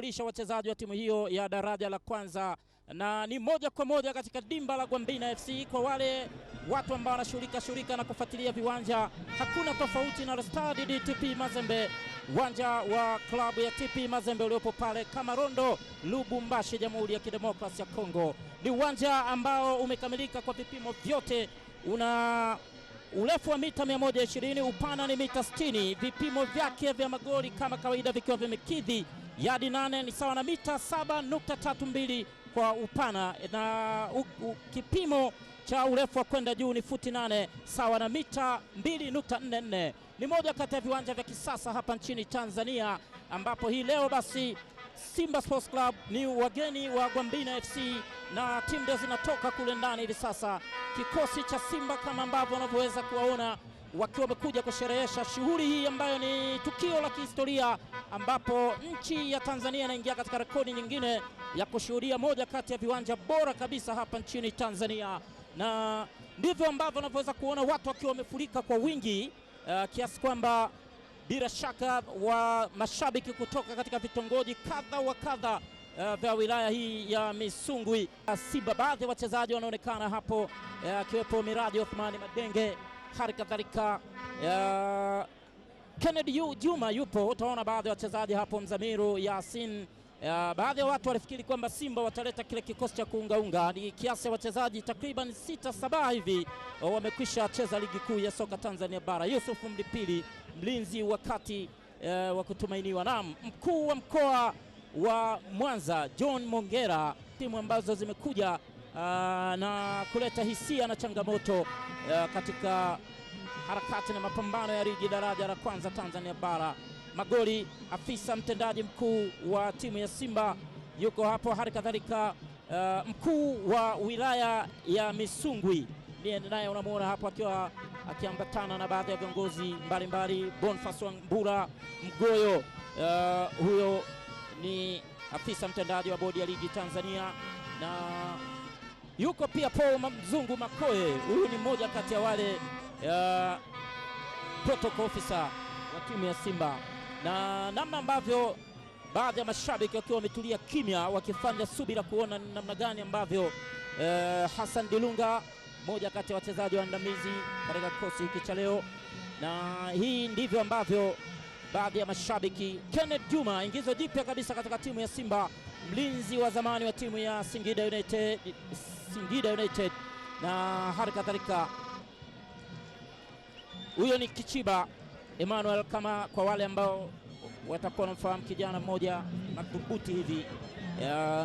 Lisha wachezaji wa timu hiyo ya daraja la kwanza, na ni moja kwa moja katika dimba la Gwambina FC. Kwa wale watu ambao wanashughulika na kufuatilia viwanja, hakuna tofauti na Stade de TP Mazembe, uwanja wa klabu ya TP Mazembe uliopo pale Kamarondo, Lubumbashi, Jamhuri ya Kidemokrasia ya Kongo. Ni uwanja ambao umekamilika kwa vipimo vyote, una urefu wa mita 120, upana ni mita 60, vipimo vyake vya magoli kama kawaida vikiwa vimekidhi yadi 8 ni sawa na mita 7.32 kwa upana, na kipimo cha urefu wa kwenda juu ni futi 8 sawa na mita 2.44. Ni moja kati ya viwanja vya kisasa hapa nchini Tanzania, ambapo hii leo basi Simba Sports Club ni wageni wa Gwambina FC na timu ndio zinatoka kule ndani hivi sasa. Kikosi cha Simba kama ambavyo wanavyoweza kuwaona wakiwa wamekuja kusherehesha shughuli hii ambayo ni tukio la kihistoria, ambapo nchi ya Tanzania inaingia katika rekodi nyingine ya kushuhudia moja kati ya viwanja bora kabisa hapa nchini Tanzania. Na ndivyo ambavyo wanavyoweza kuona watu wakiwa wamefurika kwa wingi, kiasi kwamba bila shaka wa mashabiki kutoka katika vitongoji kadha wa kadha vya wilaya hii ya Misungwi. Simba, baadhi ya wachezaji wanaonekana hapo, akiwepo Miraji Othmani Madenge, hali kadhalika Kennedy Juma yupo. Utaona baadhi ya wachezaji hapo, Mzamiru Yasin. Baadhi ya watu walifikiri kwamba Simba wataleta kile kikosi cha kuungaunga. Ni kiasi ya wachezaji takriban 6-7 hivi wamekwisha cheza ligi kuu ya soka Tanzania bara. Yusuf Mlipili, mlinzi wakati wa kutumainiwa, na mkuu wa mkoa wa Mwanza John Mongera, timu ambazo zimekuja na kuleta hisia na changamoto katika harakati na mapambano ya ligi daraja la kwanza Tanzania bara. Magoli, afisa mtendaji mkuu wa timu ya Simba yuko hapo, hali kadhalika mkuu wa wilaya ya Misungwi ndiye naye unamuona hapo akiwa akiambatana na baadhi ya viongozi mbalimbali. Boniface Wambura Mgoyo, huyo ni afisa mtendaji wa bodi ya ligi Tanzania, na yuko pia Paul Mzungu Makoe, huyu ni mmoja kati ya wale protocol officer wa timu ya Simba. Na namna ambavyo baadhi ya mashabiki wakiwa wametulia kimya wakifanya subira kuona namna gani ambavyo Hassan Dilunga, mmoja kati ya wachezaji waandamizi katika kikosi hiki cha leo, na hii ndivyo ambavyo baadhi ya mashabiki. Kenneth Juma, ingizo jipya kabisa katika timu ya Simba, mlinzi wa zamani wa timu ya Singida United, na hali kadhalika huyo ni Kichiba Emmanuel, kama kwa wale ambao watakuwa wanamfahamu, kijana mmoja madhubuti hivi,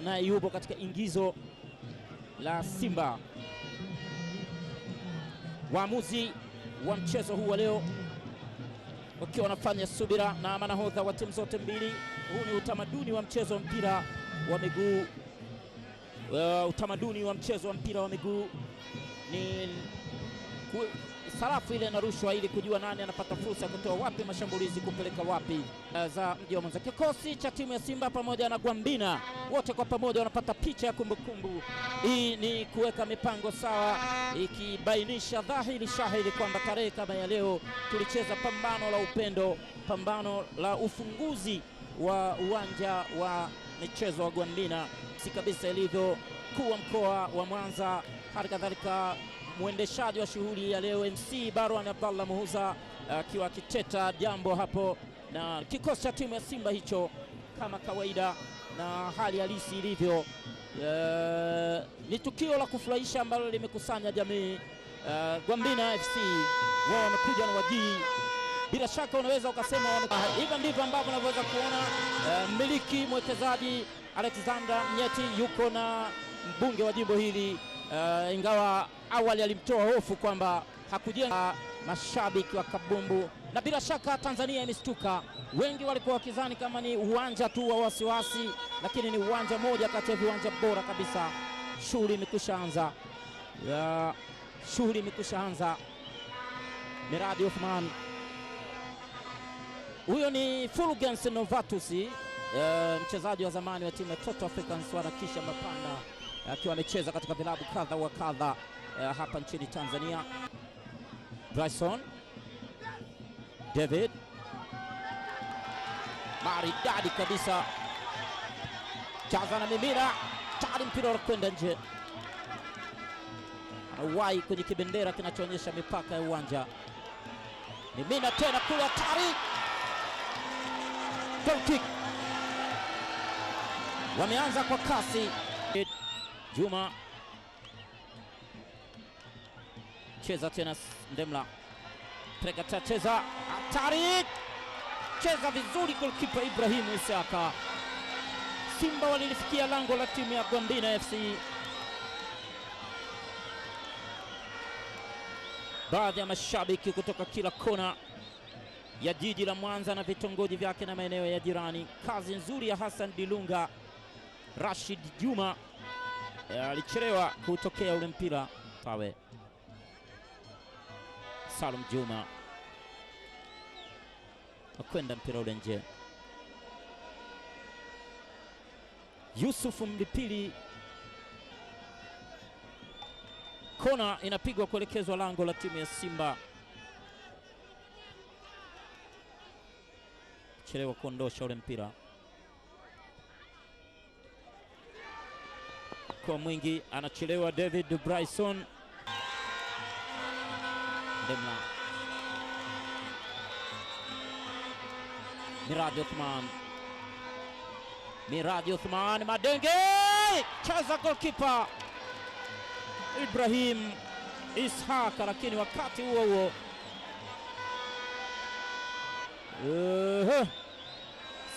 naye yupo katika ingizo la Simba. Waamuzi wa mchezo huu wa leo wakiwa wanafanya subira na manahodha wa timu zote mbili. Huu ni utamaduni wa mchezo wa mpira wa miguu. Utamaduni wa mchezo wa mpira wa miguu ni sarafu ile inarushwa ili kujua nani anapata fursa kutoa wapi mashambulizi kupeleka wapi za mji wa Mwanza. Kikosi cha timu ya Simba pamoja na Gwambina wote kwa pamoja wanapata picha ya kumbukumbu. Hii ni kuweka mipango sawa, ikibainisha dhahiri shahiri kwamba tarehe kama ya leo tulicheza pambano la upendo, pambano la ufunguzi wa uwanja wa michezo wa Gwambina. Si kabisa ilivyo mkuu wa mkoa wa Mwanza, hali kadhalika mwendeshaji wa shughuli ya leo MC Barwan Abdallah Muhuza akiwa akiteta jambo hapo, na kikosi cha timu ya Simba hicho kama kawaida na hali halisi ilivyo. Ni tukio la kufurahisha ambalo limekusanya jamii. Gwambina FC wao wamekuja na wagii, bila shaka unaweza ukasema hivyo ndivyo ambavyo unaweza kuona. Mmiliki mwekezaji Alexander Mnyeti yuko na mbunge wa jimbo hili, ingawa awali alimtoa hofu kwamba hakujenga mashabiki wa kabumbu, na bila shaka Tanzania imeshtuka. Wengi walikuwa wakizani kama ni uwanja tu wa wasiwasi, lakini ni uwanja moja kati ya viwanja bora kabisa. Shughuli imekwisha anza. Miraji Othman, huyo ni Fulgens Novatus, mchezaji wa zamani wa timu ya Toto Africans wanakisha mapana, akiwa amecheza katika vilabu kadha wa kadha hapa nchini Tanzania. Bryson David, maridadi kabisa Chaza na mimina, tayari mpira unakwenda nje. Anauwahi kwenye kibendera kinachoonyesha mipaka ya uwanja. Mimina tena kule, hatari. Goal kick. Wameanza kwa kasi. Juma cheza tena, Ndemla Prekata cheza, hatari, cheza vizuri goalkeeper Ibrahim Isaka. Simba walilifikia lango la timu ya Gwambina FC. Baadhi ya mashabiki kutoka kila kona ya jiji la Mwanza na vitongoji vyake na maeneo ya jirani. Kazi nzuri ya Hassan Dilunga. Rashid Juma alichelewa kutokea ule mpira pawe. Salum Juma akwenda mpira ule nje. Yusuf Mlipili, kona inapigwa kuelekezwa lango la timu ya Simba. Chelewa kuondosha ule mpira kwa mwingi, anachelewa David Bryson. Ndemla, Miradi Othman, Madenge, cheza goalkeeper Ibrahim Ishaka, lakini wakati huo huo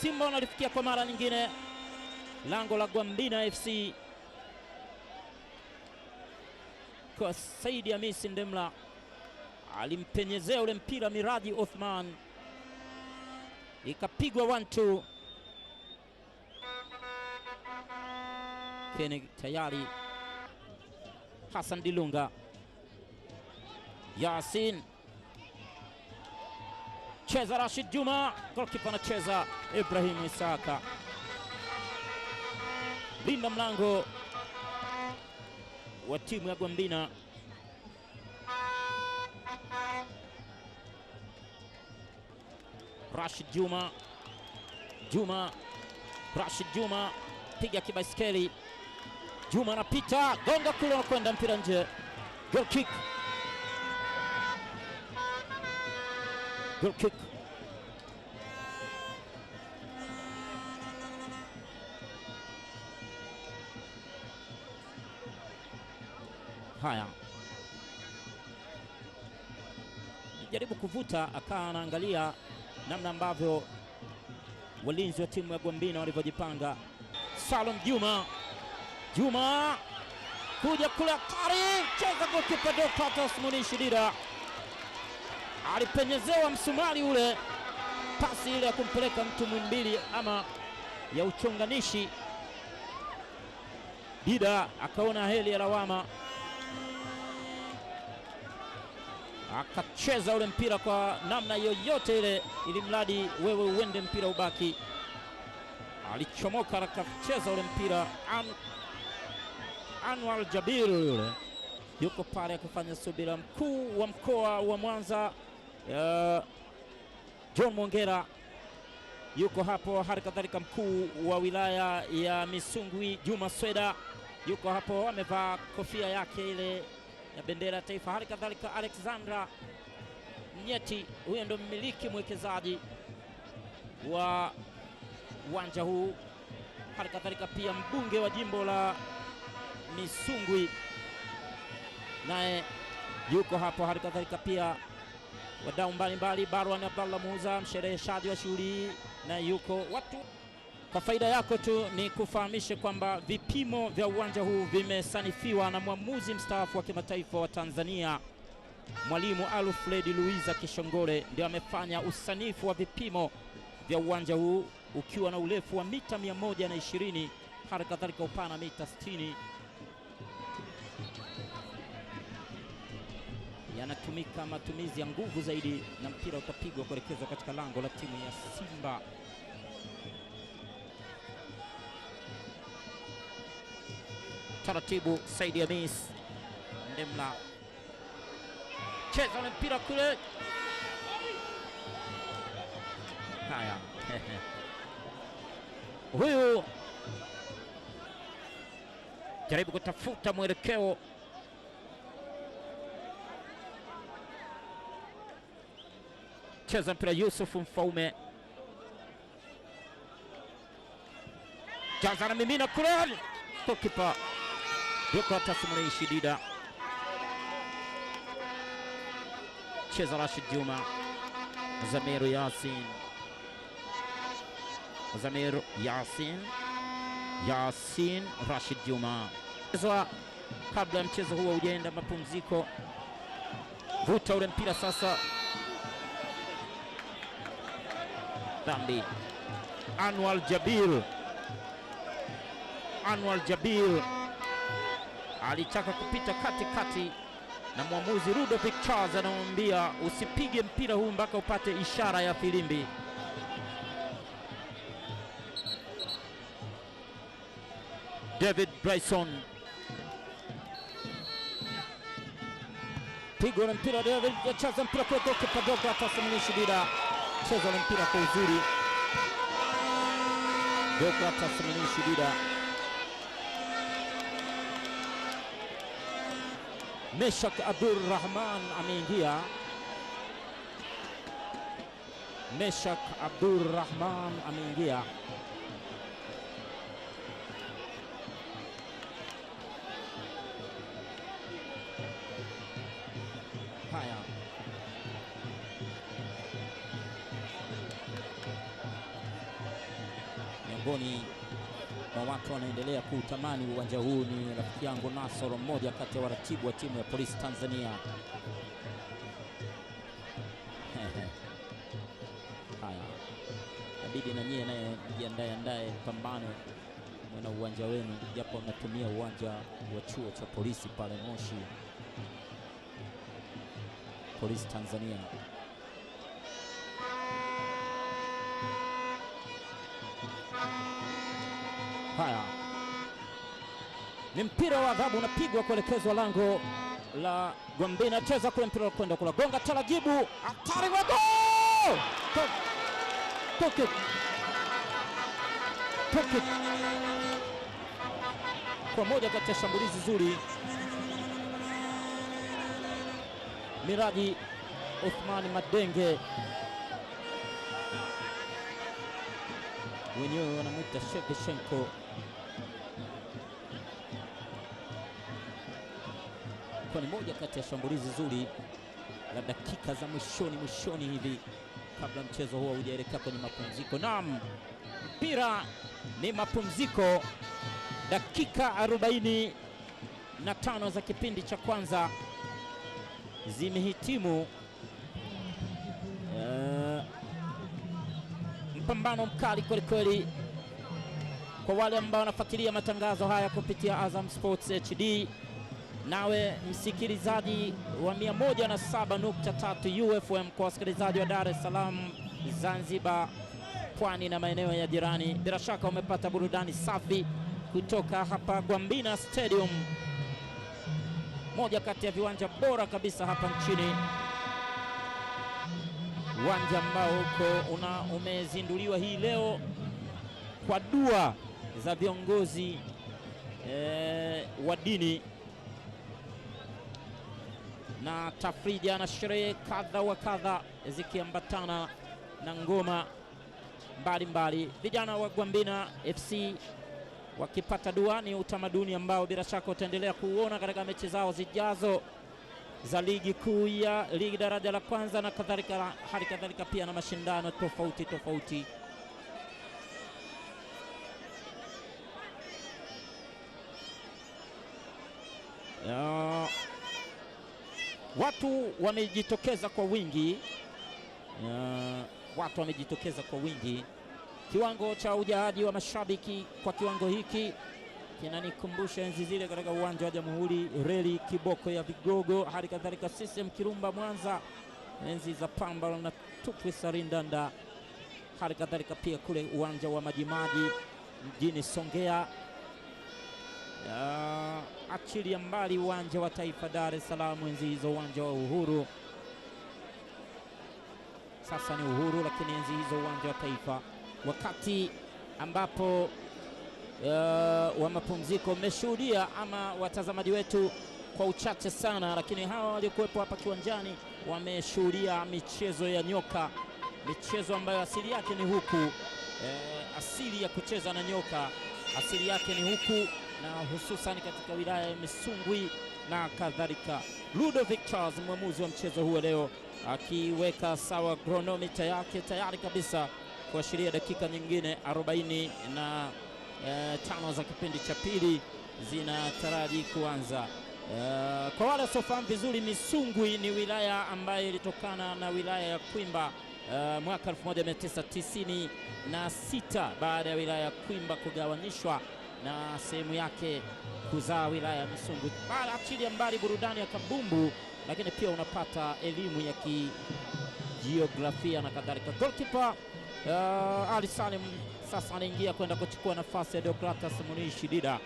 Simba wanalifikia kwa mara nyingine lango la Gwambina FC kwa Saidi Hamisi Ndemla. Alimpenyezea ule mpira Miradi Othman, ikapigwa 1-2. Kene tayari Hassan Dilunga, Yasin cheza, Rashid Juma, goalkeeper anacheza Ibrahim Isaka. Linda mlango wa timu ya Gwambina Rashid Juma, Rashid Juma piga kibaiskeli, Juma anapita, gonga kule, unakwenda mpira nje. Goal kick. Haya, jaribu kuvuta, akawa anaangalia namna ambavyo walinzi wa timu ya Gwambina walivyojipanga. Salum Juma kuja kule, hatari, cheza goalkeeper Dokatus Munishidira. Alipenyezewa msumari ule, pasi ile ya kumpeleka mtu mwimbili ama ya uchonganishi. Dida akaona heli ya lawama, akacheza ule mpira kwa namna yoyote ile, ili mradi wewe uende mpira ubaki. Alichomoka akacheza ule mpira. Anwar Jabir yule yuko pale akifanya subira. Mkuu wa mkoa wa Mwanza John Mongera yuko hapo, hali kadhalika mkuu wa wilaya ya Misungwi Juma Sweda yuko hapo, amevaa kofia yake ile ya bendera ya taifa. Hali kadhalika Alexandra Nyeti, huyo ndo mmiliki mwekezaji wa uwanja huu. Hali kadhalika pia mbunge wa jimbo la Misungwi naye yuko hapo. Hali kadhalika pia wadau mbalimbali, Barwan Abdallah Muza, mshereheshaji wa shughuli, na yuko watu. Kwa faida yako tu ni kufahamishe kwamba vipimo vya uwanja huu vimesanifiwa na mwamuzi mstaafu wa kimataifa wa Tanzania, Mwalimu Alfred Luiza Kishongole, ndio amefanya usanifu wa vipimo vya uwanja huu, ukiwa na urefu wa mita 120, hali kadhalika upana mita 60. Yanatumika matumizi ya nguvu zaidi, na mpira utapigwa kuelekezwa katika lango la timu ya Simba. Taratibu Saidi Hamis Ndemla cheza ule mpira kule. Haya huyu jaribu kutafuta mwelekeo. Cheza mpira Yusuf Mfaume, jaza na mimina kule, goalkeeper Deogratas Shidida. Cheza Rashid Juma, Zamir Yasin, Rashid Juma. Kabla ya mchezo huo ujaenda mapumziko, vuta ule mpira sasa. Dhambi. Anwar Jabir alitaka kupita katikati na mwamuzi Ludovic Charles anamwambia usipige mpira huu mpaka upate ishara ya filimbi. David Bryson, pigo na mpira. David acheza mpira kwa goalkeeper Deogratas Shidida, cheza na mpira kwa uzuri. Deogratas Shidida, Meshak Abdurrahman ameingia. Haya, miongoni mwa watu wanaendelea kuutamani uwanja huu ni rafiki yangu Nasoro, mmoja kati ya waratibu wa timu ya Polisi Tanzania. Haya, inabidi na nyie naye jiandae pambane na uwanja wenu, japo mnatumia uwanja wa chuo cha polisi pale Moshi. Polisi Tanzania. Haya, ni mpira wa adhabu unapigwa kuelekezwa lango la Gwambina. Cheza kule mpira kwenda kula, gonga tarajibu, hatari wa goal! Pocket. Kwa moja kati ya shambulizi zuri, Miraji Othmani Madenge, wenyewe wanamwita Shevchenko. Kwa ni moja kati ya shambulizi zuri la dakika za mwishoni hivi kabla mchezo huo hujaelekea kwenye mapumziko. Naam, mpira ni mapumziko, dakika 45 za kipindi cha kwanza zimehitimu. Mpambano mkali kweli kwa wale ambao wanafuatilia matangazo haya kupitia Azam Sports HD. Nawe msikilizaji wa 107.3 UFM, kwa wasikilizaji wa Dar es Salaam, Zanzibar, Pwani na maeneo ya jirani, bila shaka umepata burudani safi kutoka hapa Gwambina Stadium, moja kati ya viwanja bora kabisa hapa nchini. Uwanja ambao umezinduliwa hii leo kwa dua za viongozi wa dini na tafrija na sherehe kadha wa kadha zikiambatana na ngoma mbalimbali. Vijana wa Gwambina FC wakipata dua, ni utamaduni ambao bila shaka utaendelea kuuona katika mechi zao zijazo za ligi kuu ya ligi daraja la kwanza na kadhalika, hali kadhalika pia na mashindano tofauti. Watu wamejitokeza kwa wingi. Kiwango cha ujaaji wa mashabiki kwa kiwango hiki kinanikumbusha enzi zile katika uwanja wa Jamhuri, Reli Kiboko ya Vigogo, hali kadhalika CCM Kirumba Mwanza, enzi za Pamba na Tupwe Sarindanda, hali kadhalika pia kule uwanja wa Majimaji mjini Songea, achilia mbali uwanja wa Taifa Dar es Salaam, enzi hizo uwanja wa Uhuru. Sasa ni Uhuru, lakini enzi hizo uwanja wa Taifa, wakati ambapo wa mapumziko umeshuhudia, ama watazamaji wetu kwa uchache sana, lakini hawa waliokuwepo hapa kiwanjani wameshuhudia michezo ya nyoka, michezo ambayo asili yake ni huku. Asili ya kucheza na nyoka asili yake ni huku, na hususan katika wilaya ya Misungwi na kadhalika. Ludovic Charles, mwamuzi wa mchezo huo leo, akiweka sawa kronomita yake tayari kabisa kuashiria dakika nyingine 45 za kipindi cha pili zinataraji kuanza. Kwa wale wasiofahamu vizuri, Misungwi ni wilaya ambayo ilitokana na wilaya ya Kwimba mwaka 1996 baada ya wilaya ya Kwimba kugawanyishwa na sehemu yake kuzaa wilaya ya Misungwi. Achilia mbali burudani ya kabumbu, lakini pia unapata elimu ya kijiografia na kadhalika. Goalkeeper Ali Salim sasa anaingia kwenda kuchukua nafasi ya Deogratas Munishi Dida.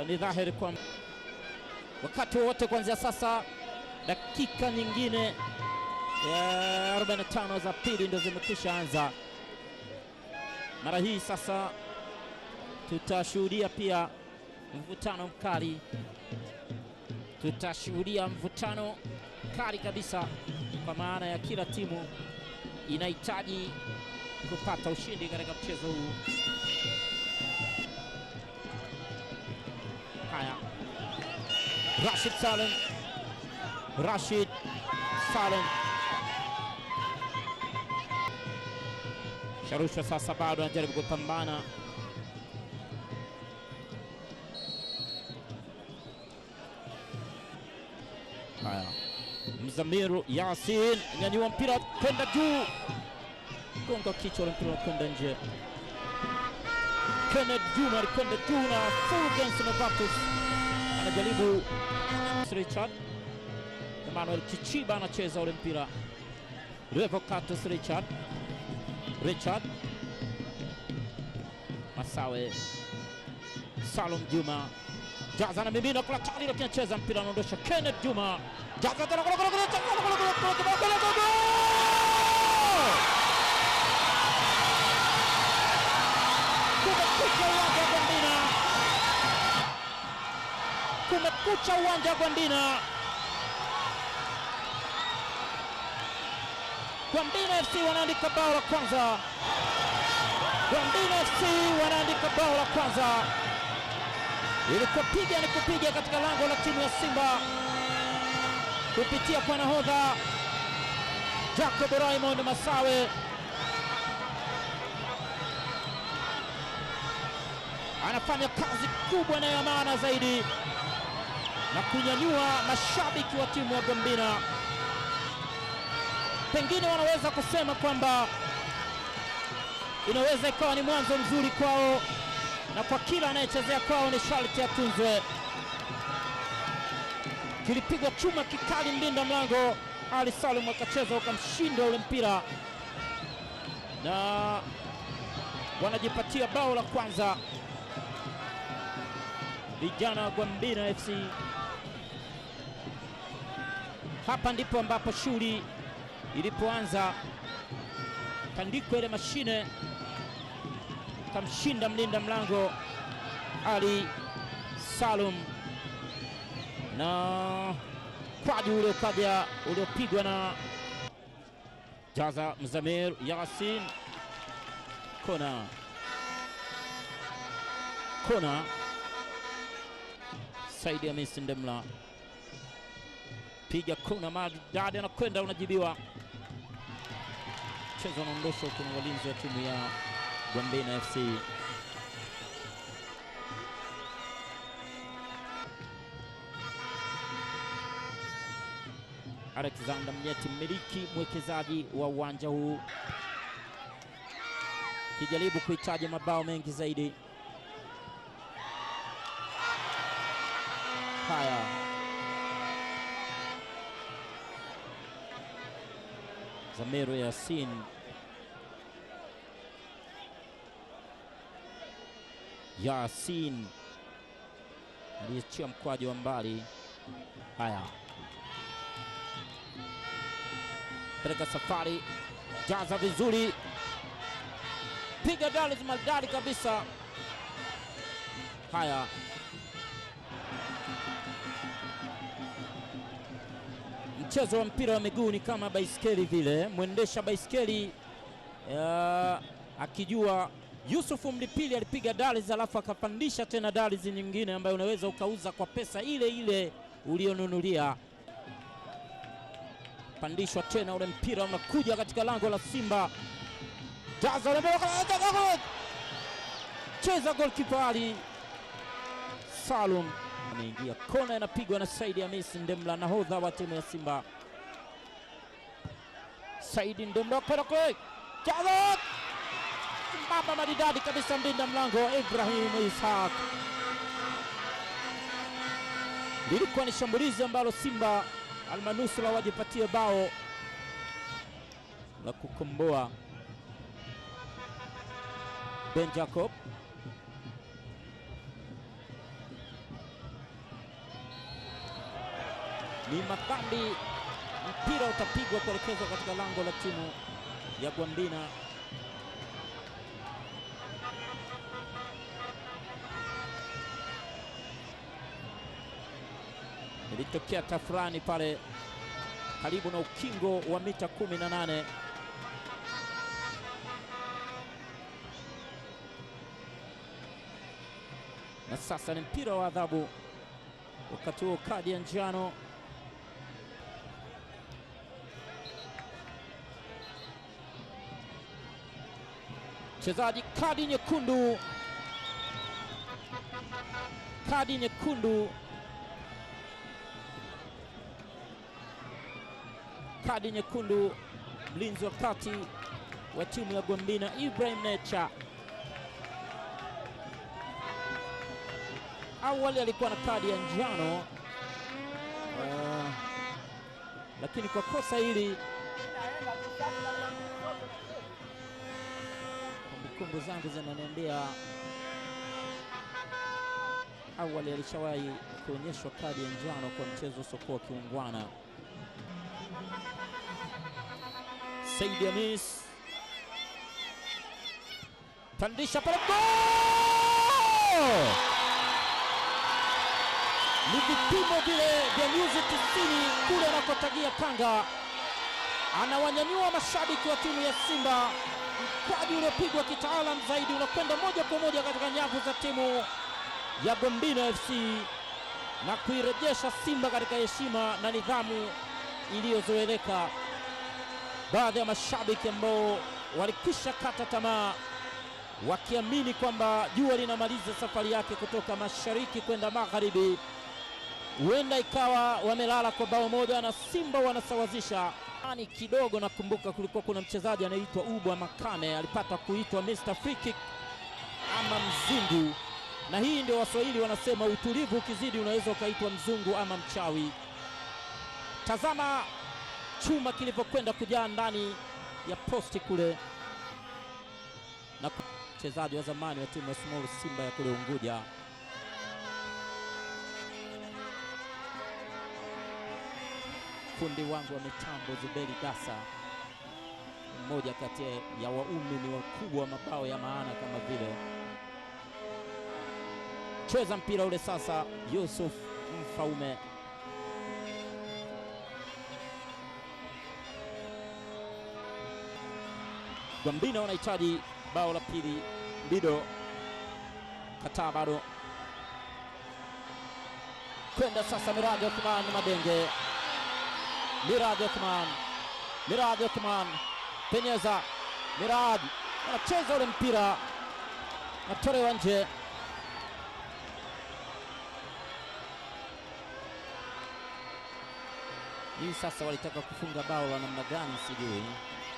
Ni dhahiri kwa wakati wote kuanzia sasa, dakika nyingine 45 za pili ndio zimekwisha anza. Mara hii sasa tutashuhudia pia mvutano mkali, tutashuhudia mvutano mkali kabisa, kwa maana ya kila timu inahitaji kupata ushindi katika mchezo huu. Haya, Rashid Salem sharushwa sasa, bado anajaribu kupambana. Haya, Mzamiru Yasin nyanyua mpira kwenda juu, gonga kichwa, mpira kwenda nje. Kenneth Juma alikwenda juu na Fulgence Novatus anajaribu. Richard Emmanuel Kichiba anacheza ule mpira. Revocatus Richard Masawe, Salum Juma jaza na mimina kula tani, lakini anacheza mpira, anaondosha Kenneth Juma, jaza tena kumekucha uwanja wa Gwandina. Gwandina FC wanaandika bao la kwanza. Gwandina FC wanaandika bao la kwanza. Ilikuwa piga ni kupiga katika lango la timu ya Simba kupitia kwa nahodha Jacob Raymond Masawe. Anafanya kazi kubwa na ya maana zaidi na kunyanyua mashabiki wa timu ya Gwandina. Pengine wanaweza kusema kwamba inaweza ikawa ni mwanzo mzuri kwao, na kwa kila anayechezea kwao ni sharti atunzwe. Kilipigwa chuma kikali, mlinda mlango Ali Salim akacheza ukamshinda ule mpira, na wanajipatia bao la kwanza vijana wa Gwandina FC. Hapa ndipo ambapo shughuli ilipoanza. Kandiko ile mashine kamshinda mlinda mlango Ali Salum, na kwaju ule ukaja uliopigwa na jaza Mzamir Yasin. Kona Saidi Hamisi Ndemla piga kona maridadi, anakwenda unajibiwa. Mchezo unaondoshwa kwa walinzi wa timu ya Gwandina FC. Alexander Mnyeti, mmiliki mwekezaji wa uwanja huu, kijaribu kuhitaji mabao mengi zaidi. Haya, Zamiru Yasin aliachia mkwaju wa mbali. Haya, peleka safari, jaza vizuri, piga dali maridadi kabisa. Haya, mchezo wa mpira wa miguu ni kama baiskeli vile. Mwendesha baiskeli akijua Yusufu Mlipili alipiga daliz alafu akapandisha tena daliz nyingine ambayo unaweza ukauza kwa pesa ile ile ulionunulia. Pandishwa tena ule mpira unakuja katika lango la Simba. Cheza goalkeeper Ali Salum ameingia kona, inapigwa na Saidi Hamisi Ndemla, nahodha wa timu ya Simba. Saidi Ndemla kule Jazat mama maridadi kabisa, mbinda mlango Ibrahim Ishaq. Lilikuwa ni shambulizi ambalo Simba almanusura wajipatie bao la kukomboa. Ben Jacob ni madhambi, mpira utapigwa kuelekezwa katika lango la timu ya Gwambina. Ilitokea tafrani pale karibu na ukingo wa mita 18. Na sasa ni mpira wa adhabu, wakati huo kadi ya njano. Mchezaji kadi nyekundu, kadi nyekundu, kadi nyekundu, mlinzi wa kati wa timu ya Gwambina Ibrahim Necha. Awali alikuwa na kadi ya njano, lakini kwa kosa hili, kumbukumbu zangu zinaniambia awali alishawahi kuonyeshwa kadi ya njano kwa mchezo usiokuwa kiungwana. Saidi Hamis pandisha pale, goal! Ni vipimo vile vya nyuzi 90 kule anakotagia kanga, anawanyanyua mashabiki wa timu ya Simba. Mkwaju uliopigwa kitaalam zaidi unakwenda moja kwa moja katika nyavu za timu ya Gwambina FC na kuirejesha Simba katika heshima na nidhamu iliyozoeleka. Baadhi ya mashabiki ambao walikwisha kata tamaa wakiamini kwamba jua linamaliza safari yake kutoka mashariki kwenda magharibi, huenda ikawa wamelala kwa bao moja na Simba wanasawazisha. Ani kidogo nakumbuka kulikuwa kuna mchezaji anaitwa Ubwa Makame, alipata kuitwa Mr. Free Kick ama mzungu, na hii ndio Waswahili wanasema utulivu ukizidi unaweza ukaitwa mzungu ama mchawi. Tazama chuma kilivyokwenda kujaa ndani ya posti kule, na mchezaji wa zamani wa timu ya Small Simba ya kule Unguja. Fundi wangu wa mitambo Zuberi Dasa, mmoja kati ya waumini wakubwa wa mabao ya maana kama vile. Cheza mpira ule sasa Yusuf Mfaume. Gwambina wanahitaji bao la pili. Bido kataa bado. Kwenda sasa Miraji Othman Madenge. Miraji Othman penyeza. Miraji anacheza ule mpira, natolewa nje. Hii sasa walitaka kufunga bao la namna gani sijui.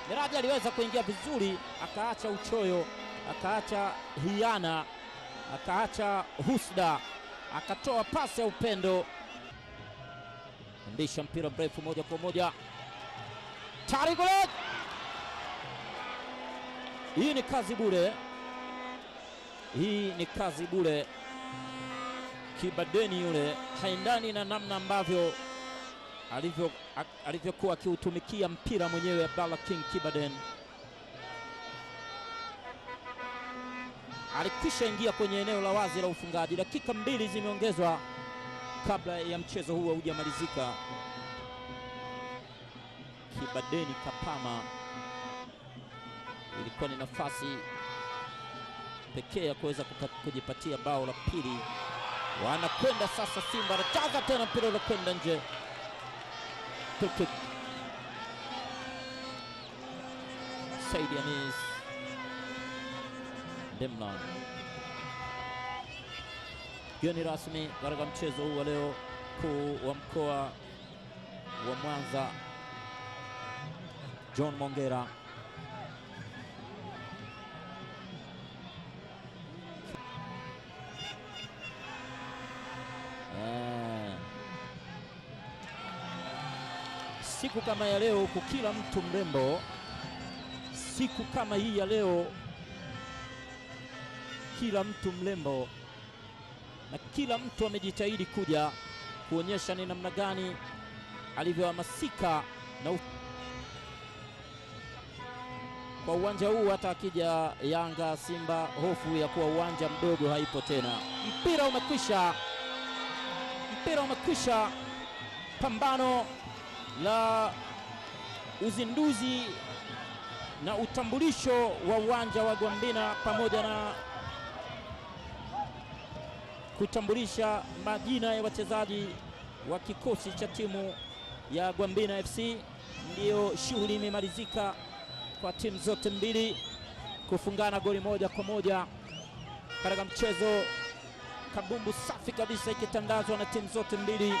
Miraji aliweza kuingia vizuri, akaacha uchoyo, akaacha hiana, akaacha husda, akatoa pasi ya upendo. Ndisha mpira mrefu moja kwa moja. Tariq Guled. Hii ni kazi bure. Hii ni kazi bure. Kibadeni yule haendani na namna ambavyo alivyokuwa akiutumikia mpira mwenyewe Abdallah King Kibaden. alikwisha ingia kwenye eneo la wazi la ufungaji. Dakika 2 zimeongezwa kabla ya mchezo huu hujamalizika. Kibadeni Kapama ilikuwa ni nafasi pekee ya kuweza kujipatia bao la pili. Wanakwenda sasa Simba, anachaza tena mpira unakwenda nje. Said Anis Demlan geni rasmi katika mchezo huu wa leo kuu wa mkoa wa Mwanza, John Mongera. Siku kama ya leo huku kila mtu mrembo, siku kama hii ya leo kila mtu mrembo, na kila mtu amejitahidi kuja kuonyesha ni namna gani alivyohamasika na kwa uwanja huu. Hata akija Yanga Simba, hofu ya kuwa uwanja mdogo haipo tena. Mpira umekwisha, pambano la uzinduzi na utambulisho wa uwanja wa Gwambina pamoja na kutambulisha majina ya wachezaji wa kikosi cha timu ya Gwambina FC. Ndiyo shughuli imemalizika kwa timu zote mbili kufungana goli 1-1 katika mchezo. Kabumbu safi kabisa ikitandazwa na timu zote mbili.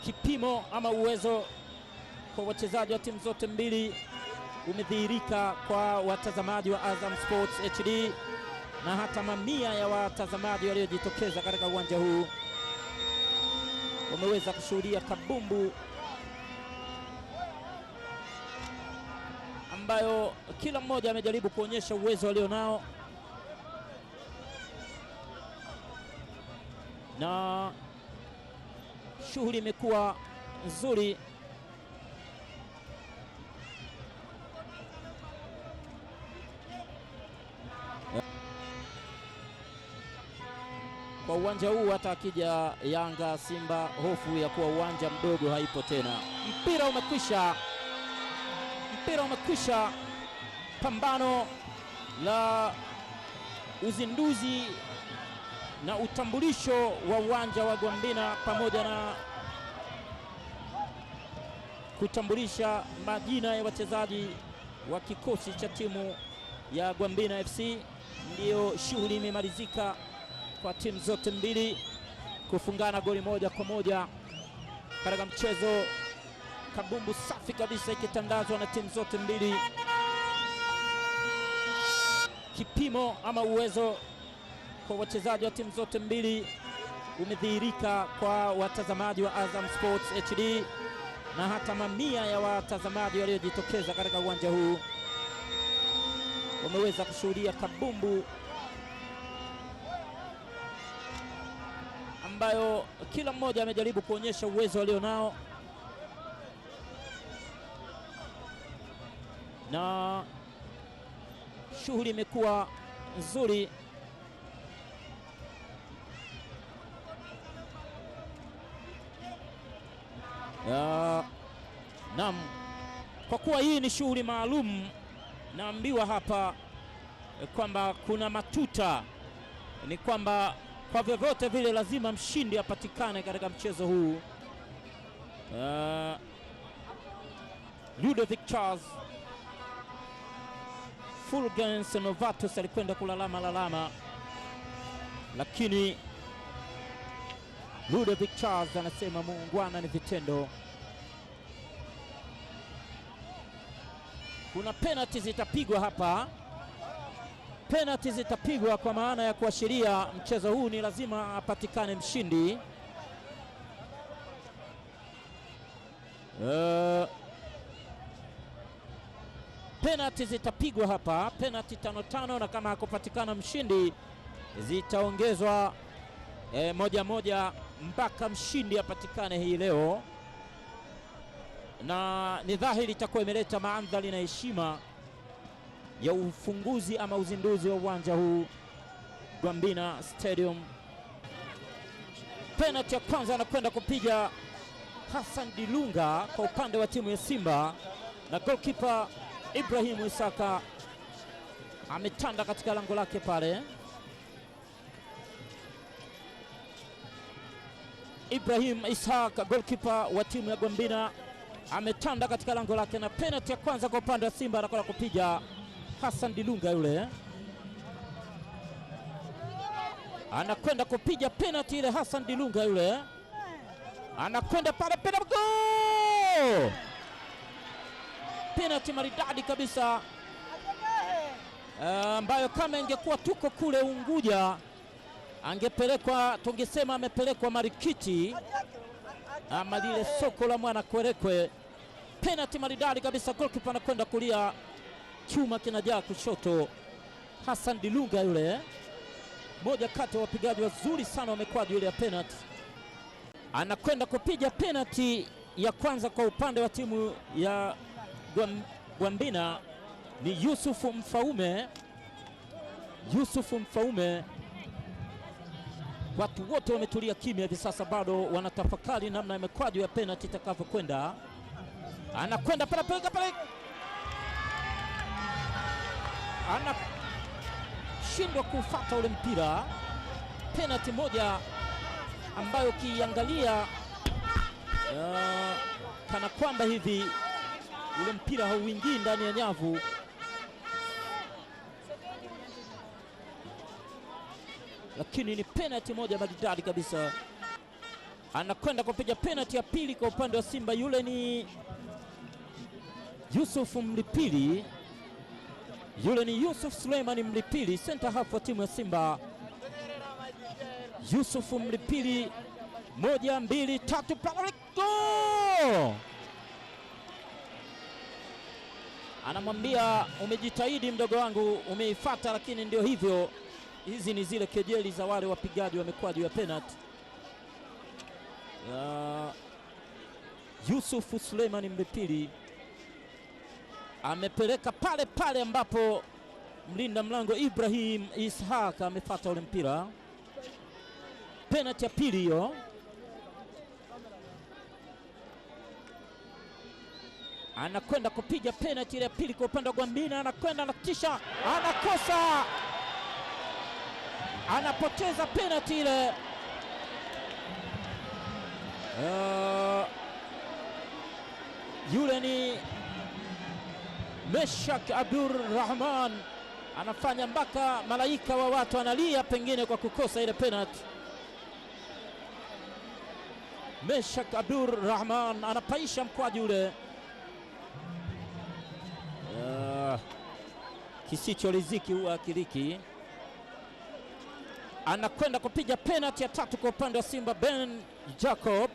Kipimo ama uwezo kwa wachezaji wa timu zote mbili umedhihirika kwa watazamaji wa Azam Sports HD na hata mamia ya watazamaji waliojitokeza katika uwanja huu wameweza kushuhudia kabumbu ambayo kila mmoja amejaribu kuonyesha uwezo alionao, na shughuli imekuwa nzuri. Kwa uwanja huu hata akija Yanga Simba, hofu ya kuwa uwanja mdogo haipo tena. Mpira umekwisha, pambano la uzinduzi na utambulisho wa uwanja wa Gwambina pamoja na kutambulisha majina ya wachezaji wa kikosi cha timu ya Gwambina FC. Ndiyo shughuli imemalizika kwa timu zote mbili kufungana goli 1-1 katika mchezo. Kabumbu safi kabisa ikitandazwa na timu zote mbili. Kipimo ama uwezo kwa wachezaji wa timu zote mbili umedhihirika kwa watazamaji wa Azam Sports HD na hata mamia ya watazamaji waliojitokeza katika uwanja huu wameweza kushuhudia kabumbu ambayo kila mmoja amejaribu kuonyesha uwezo alionao, na shughuli imekuwa nzuri. Naam, kwa kuwa hii ni shughuli maalum, naambiwa hapa kwamba kuna matuta, ni kwamba kwa vyovyote vile lazima mshindi apatikane katika mchezo huu. Ludovic Charles Fulgens Novatus alikwenda kulalama, lakini Ludovic Charles anasema muungwana ni vitendo. Kuna penalty zitapigwa hapa, penalty zitapigwa kwa maana ya kuashiria mchezo huu ni lazima apatikane mshindi. Penalty zitapigwa hapa, penalty 5-5, na kama hakupatikana mshindi zitaongezwa 1-1 mpaka mshindi apatikane hii leo, na ni dhahiri itakuwa imeleta maandhari na heshima ya ufunguzi ama uzinduzi wa uwanja huu Gwambina Stadium. Penalty ya kwanza anakwenda kupiga Hassan Dilunga kwa upande wa timu ya Simba, na goalkeeper Ibrahim Isaka ametanda katika lango lake pale. Ibrahim Isaka, goalkeeper wa timu ya Gwambina, ametanda katika lango lake, na penalty ya kwanza kwa upande wa Simba anakwenda kupiga Hassan Dilunga. Yule anakwenda kupiga penalty ile, Hassan Dilunga yule anakwenda pale, penalty maridadi kabisa, ambayo kama ingekuwa tuko kule Unguja angepelekwa, tungesema amepelekwa Marikiti ama lile soko la mwana Kwerekwe. Penalty maridadi kabisa, goalkeeper anakwenda kulia, chuma kinajaa kushoto. Hassan Dilunga yule, moja kati ya wapigaji wazuri sana wa mikwaju yule ya penalty, anakwenda kupiga penalty ya kwanza kwa upande wa timu ya Gwambina. Ni Yusufu Mfaume. Watu wote wametulia kimya hivi sasa, bado wanatafakari namna ya mikwaju ya penalty itakavyokwenda. Anakwenda pale, anashindwa kufuata ule mpira. Penalty moja ambayo ukiangalia kana kwamba hivi ule mpira hauingii ndani ya nyavu, lakini ni penalty moja maridadi kabisa. Anakwenda kupiga penalty ya pili kwa upande wa Simba. Yule ni Yusuf Mlipili, yule ni Yusuf Suleiman Mlipili, center half wa timu ya Simba. Yusuf Mlipili, 1 2 3 pale, go! Anamwambia umejitahidi mdogo wangu, umeifuata, lakini ndio hivyo. Hizi ni zile kejeli za wale wapigaji wa mikwaju ya penalty. Yusuf Suleiman Mlipili amepeleka pale pale ambapo mlinda mlango Ibrahim Ishaq amefuata ule mpira. Penalty ya pili hiyo. Anakwenda kupiga penalty ile ya pili kwa upande wa Gwambina, anakwenda anatisha, anakosa, anapoteza penalty ile. Yule ni Meshak Abdurrahman, anafanya mpaka malaika wa watu analia pengine kwa kukosa ile penalty. Meshak Abdurrahman anapaisha mkwaju ule, kisicho riziki huwa kiriki. Anakwenda kupiga penalty ya tatu kwa upande wa Simba. Ben Jacob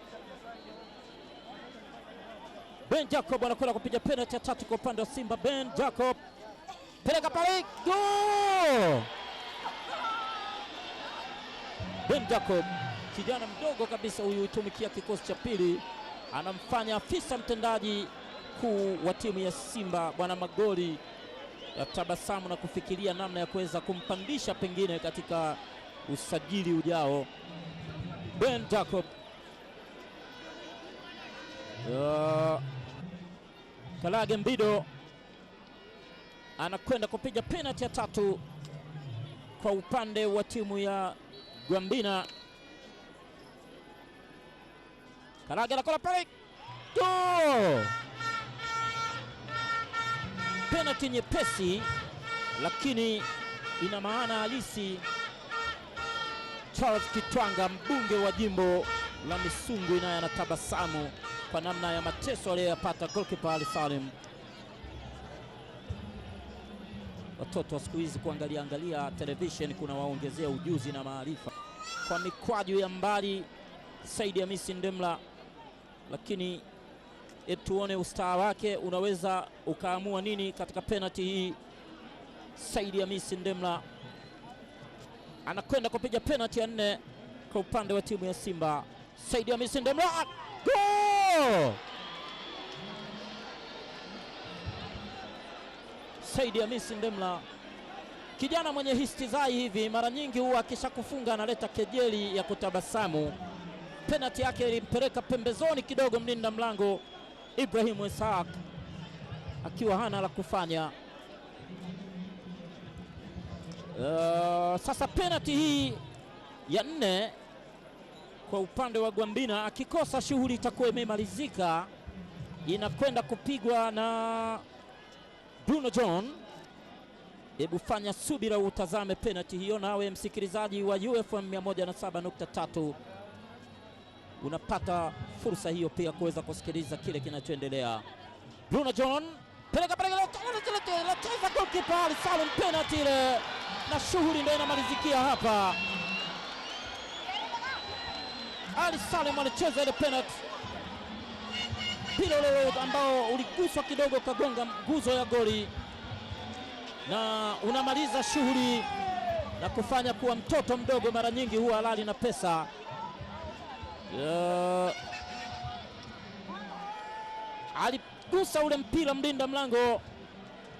anakwenda kupiga penalty ya tatu kwa upande wa Simba. Ben Jacob, peleka pale, go! Ben Jacob, kijana mdogo kabisa huyu, hutumikia kikosi cha pili, anamfanya afisa mtendaji kuu wa timu ya Simba Bwana Magoli ya tabasamu na kufikiria namna ya kuweza kumpandisha pengine katika usajili ujao. Ben Jacob, Kalage Mbido anakwenda kupiga penalty ya tatu kwa upande wa timu ya Gwambina. Kalage anakola pale, go! Penalty nyepesi lakini ina maana halisi. Charles Kitwanga, mbunge wa jimbo la Misungwi, naye anatabasamu kwa namna ya mateso aliyoyapata goalkeeper Ali Salim. Watoto wa siku hizi kuangalia television kuna waongezea ujuzi na maarifa. Kwa mikwaju ya mbali Saidi Hamisi Ndemla, lakini tuone ustaa wake, unaweza ukaamua nini katika penalty hii. Saidi Hamisi Ndemla anakwenda kupiga penalty ya 4 kwa upande wa timu ya Simba. Saidi Hamisi Ndemla, go! Saidi Hamisi Ndemla, kijana mwenye histizai hivi, mara nyingi huwa akishakufunga analeta kejeli ya kutabasamu. Penalty yake ilimpeleka pembezoni kidogo mlinda mlango Ibrahim Isaac akiwa hana la kufanya. Sasa penalty hii ya 4 kwa upande wa Gwambina, akikosa shughuli itakuwa imemalizika. Inakwenda kupigwa na Bruno John. Hebu fanya subira utazame penalty hiyo, nawe msikilizaji wa UFM 107.3 unapata fursa hiyo pia kuweza kusikiliza kile kinachoendelea. Bruno John peleka cheza goalkeeper Ali Salim, penalty ile, na shughuli ndio inamalizikia hapa. Ali Salim alicheza ile penalty, mpira ule ambao uliguswa kidogo kagonga nguzo ya goli, na unamaliza shughuli na kufanya kuwa mtoto mdogo mara nyingi huwa halali na pesa. Aligusa ule mpira mlinda mlango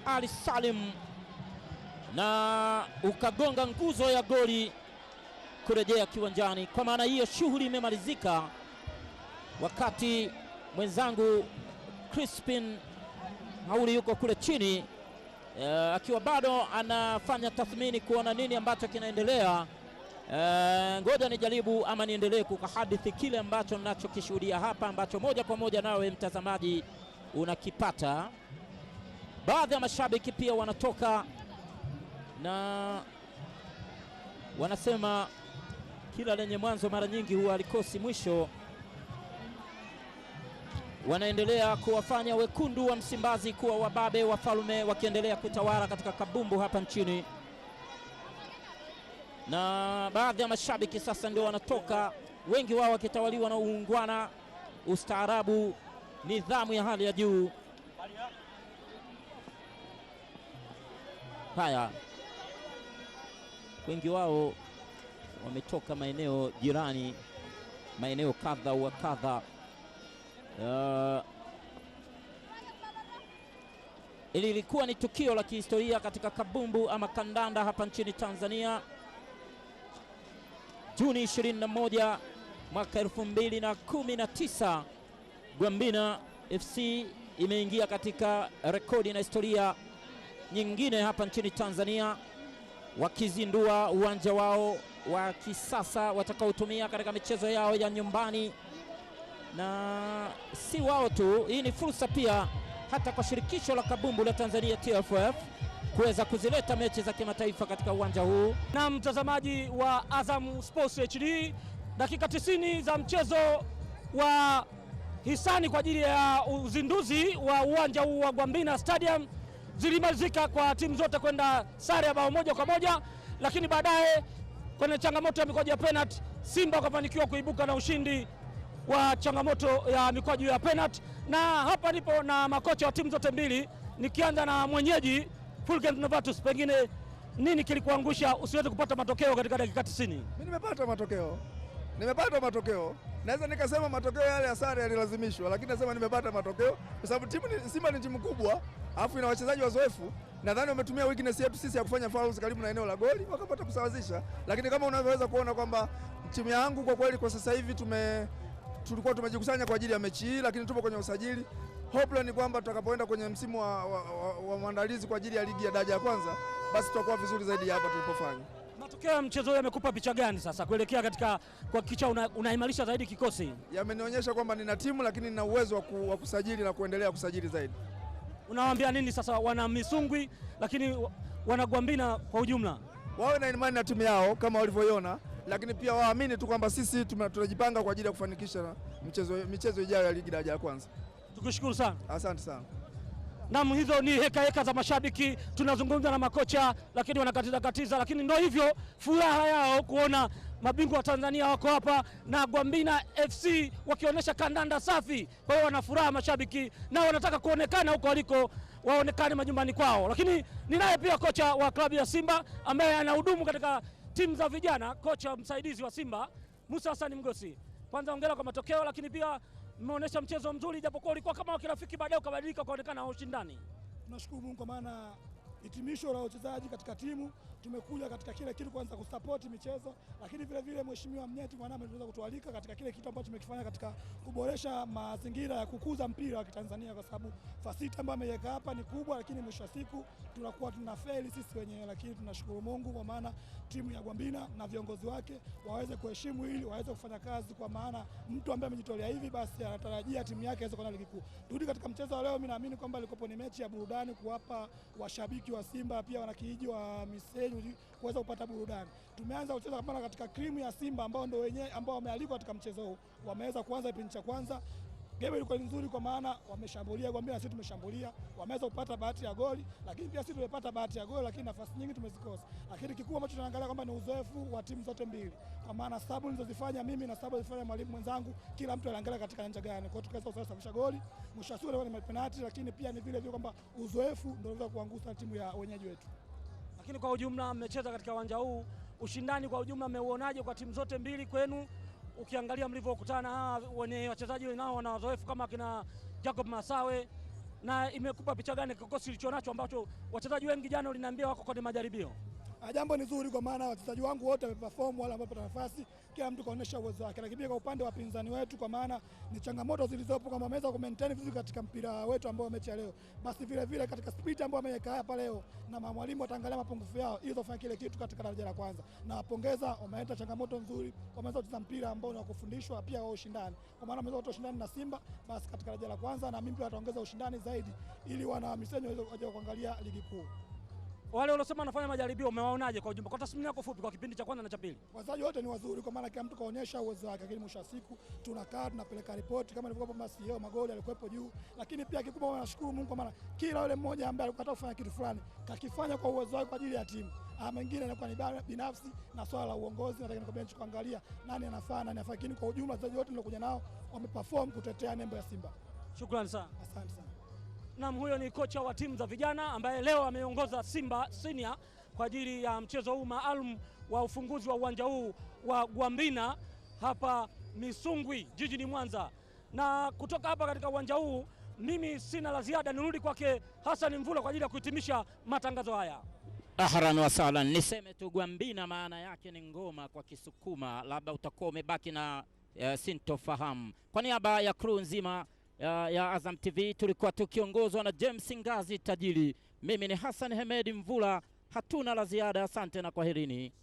Ali Salim na ukagonga nguzo ya goli kurejea kiwanjani. Kwa maana hiyo shughuli imemalizika, wakati mwenzangu Crispin Hauli yuko kule chini akiwa bado anafanya tathmini kuona nini ambacho kinaendelea. Ngoja nijaribu ama niendelee kukahadithi kile ambacho ninachokishuhudia hapa, ambacho moja kwa moja nawe mtazamaji unakipata. Baadhi ya mashabiki pia wanatoka na wanasema kila lenye mwanzo mara nyingi huwa halikosi mwisho. Wanaendelea kuwafanya wekundu wa Msimbazi kuwa wababe wafalme, wakiendelea kutawala katika kabumbu hapa nchini. Na baadhi ya mashabiki sasa ndio wanatoka, wengi wao wakitawaliwa na uungwana, ustaarabu, nidhamu ya hali ya juu. Haya, wengi wao wametoka maeneo jirani, maeneo kadha wa kadha. Ili ilikuwa ni tukio la kihistoria katika kabumbu ama kandanda hapa nchini Tanzania. Juni 21 mwaka 2019, Gwambina FC imeingia katika rekodi na historia nyingine hapa nchini Tanzania, wakizindua uwanja wao wa kisasa watakaotumia katika michezo yao ya nyumbani. Na si wao tu, hii ni fursa pia hata kwa shirikisho la kabumbu la Tanzania TFF kuweza kuzileta mechi za kimataifa katika uwanja huu. Na mtazamaji wa Azam Sports HD, dakika 90 za mchezo wa hisani kwa ajili ya uzinduzi wa uwanja huu wa Gwambina Stadium zilimalizika kwa timu zote kwenda sare ya bao 1-1, lakini baadaye kwenye changamoto ya mikwaju ya penalty Simba wakafanikiwa kuibuka na ushindi wa changamoto ya mikwaju ya penalty. Na hapa nipo na makocha wa timu zote mbili, nikianza na mwenyeji Fulgent Novatus, pengine nini kilikuangusha usiweze kupata matokeo katika dakika 90? Mimi nimepata matokeo. Naweza nikasema matokeo yale ya sare yalilazimishwa, lakini nasema nimepata matokeo kwa sababu Simba ni timu kubwa, alafu ina wachezaji wazoefu. Nadhani wametumia weakness yetu sisi ya kufanya fouls karibu na eneo la goli, wakapata kusawazisha. Lakini kama unavyoweza kuona kwamba timu yangu kwa kweli kwa sasa hivi tulikuwa tumejikusanya kwa ajili ya mechi hii, lakini tupo kwenye usajili. Hope ni kwamba tutakapoenda kwenye msimu wa maandalizi kwa ajili ya ligi ya daraja ya kwanza, basi tutakuwa vizuri zaidi hapa tulipofanya. Matokeo ya mchezo yamekupa picha gani sasa kuelekea katika kuhakikisha unaimarisha zaidi kikosi? Yamenionyesha kwamba nina timu, lakini nina uwezo wa kusajili na kuendelea kusajili zaidi. Unawaambia nini sasa wana Misungwi lakini wana Gwambina kwa ujumla? Wawe na imani na timu yao kama walivyoiona, lakini pia waamini tu kwamba sisi tunajipanga kwa ajili ya kufanikisha michezo ijayo ya ligi daraja ya kwanza. Tukushukuru sana. Asante sana. Naam, hizo ni heka za mashabiki. Tunazungumza na makocha lakini wanakatiza, lakini ndio hivyo, furaha yao kuona mabingwa wa Tanzania wako hapa na Gwambina FC wakionyesha kandanda safi. Kwa hiyo wana furaha mashabiki na wanataka kuonekana huko waliko, waonekane majumbani kwao. Lakini ninaye pia kocha wa klabu ya Simba ambaye anahudumu katika timu za vijana, kocha msaidizi wa Simba Musa Hassan Mgosi. Kwanza hongera kwa matokeo, lakini pia mmeonyesha mchezo mzuri japokuwa ulikuwa kama kirafiki, baadaye ukabadilika kuonekana ushindani. Tunashukuru Mungu kwa maana hitimisho la uchezaji katika timu. Tumekuja katika kile kitu kwanza kusupport michezo, lakini vile vile Mheshimiwa Mnyeti Mwaname tunaweza kutualika katika kile kitu ambacho tumekifanya katika kuboresha mazingira ya kukuza mpira wa Kitanzania, kwa sababu facility ambayo ameweka hapa ni kubwa, lakini mwisho wa siku tunakuwa tunafeli sisi wenyewe. Lakini tunashukuru Mungu kwa maana timu ya Gwambina na viongozi wake waweze kuheshimu ili waweze kufanya kazi, kwa maana mtu ambaye amejitolea hivi basi anatarajia timu yake iweze kwenda ligi kuu. Turudi katika mchezo wa leo, mimi naamini kwamba ilikuwa ni mechi ya burudani, kuwapa washabiki wa Simba pia wanakijiji wa Misenyi kuweza kupata burudani. Tumeanza kucheza kama katika krimu ya Simba ambao ndio wenyewe ambao wamealikwa katika mchezo huu. Wameweza kuanza kipindi cha kwanza. Game ilikuwa nzuri kwa maana wameshambulia Gwambina, sisi tumeshambulia. Wameweza kupata bahati ya goli, lakini pia sisi tumepata bahati ya goli, lakini nafasi nyingi tumezikosa. Lakini kikubwa ambacho tunaangalia kwamba ni uzoefu wa timu zote mbili. Kwa maana sababu nilizozifanya mimi na sababu nilizofanya mwalimu mwenzangu, kila mtu anaangalia katika nyanja gani. Kwa hiyo tukaweza kusababisha goli. Mwisho wa siku ni penalti, lakini pia ni vile vile kwamba uzoefu ndio unaweza kuangusha timu ya wenyeji wetu. Lakini kwa ujumla mmecheza katika uwanja huu, ushindani kwa ujumla mmeuonaje kwa timu zote mbili kwenu? Ukiangalia mlivyokutana wenye wachezaji nao wana wazoefu kama kina Jacob Masawe, na imekupa picha gani kikosi kilichonacho ambacho wachezaji wengi jana uliniambia wako kwenye majaribio? Jambo ni zuri kwa maana wachezaji wangu wote wameperform, wala wamepata nafasi, kila mtu kaonyesha uwezo wake. Lakini pia kwa upande wa pinzani wetu, kwa maana ni changamoto zilizopo kama wameweza kumaintain vizuri katika mpira wetu ambao mechi ya leo, basi vile vile katika spirit ambayo ameweka hapa leo, na mwalimu ataangalia mapungufu yao ili kufanya kile kitu katika daraja la kwanza. Na wapongeza, wameleta changamoto nzuri, wameweza kucheza mpira ambao ni wa kufundishwa pia wa ushindani. Kwa maana wameweza kutoa ushindani na Simba, basi katika daraja la kwanza, na mimi pia wataongeza ushindani zaidi ili wana Misenyi waweze kuangalia ligi kuu. Wale waliosema wanafanya majaribio umewaonaje kwa ujumla, kwa tathmini yako fupi kwa kipindi cha kwanza na cha pili? Wachezaji wote ni wazuri kwa maana kila mtu kaonyesha uwezo wake, lakini mwisho wa siku tunakaa tunapeleka ripoti kama ilivyokuwa kwa CEO magoli alikuwepo juu. Lakini pia kikubwa nashukuru Mungu kwa maana kila yule mmoja ambaye alikata kufanya kitu fulani kakifanya kwa uwezo wake kwa ajili ya timu. Mengine inakuwa ni binafsi na swala la uongozi, nataka niko benchi kuangalia nani anafaa nani afanye, lakini kwa ujumla wachezaji wote niliokuja nao wameperform kutetea nembo ya Simba. Shukrani sana. Asante sana. Naam, huyo ni kocha wa timu za vijana ambaye leo ameongoza Simba Senior kwa ajili ya mchezo huu maalum wa ufunguzi wa uwanja huu wa Gwambina hapa Misungwi jijini Mwanza. Na kutoka hapa katika uwanja huu mimi sina la ziada, nirudi kwake Hassan Mvula kwa ajili ya kuhitimisha matangazo haya. Ahlan wa sahlan. Niseme tu Gwambina maana yake ni ngoma kwa Kisukuma, labda utakuwa umebaki na sintofahamu. Kwa niaba ya crew nzima ya Azam TV tulikuwa tukiongozwa na James Ngazi tajiri. Mimi ni Hassan Hemedi Mvula, hatuna la ziada, asante na kwaherini.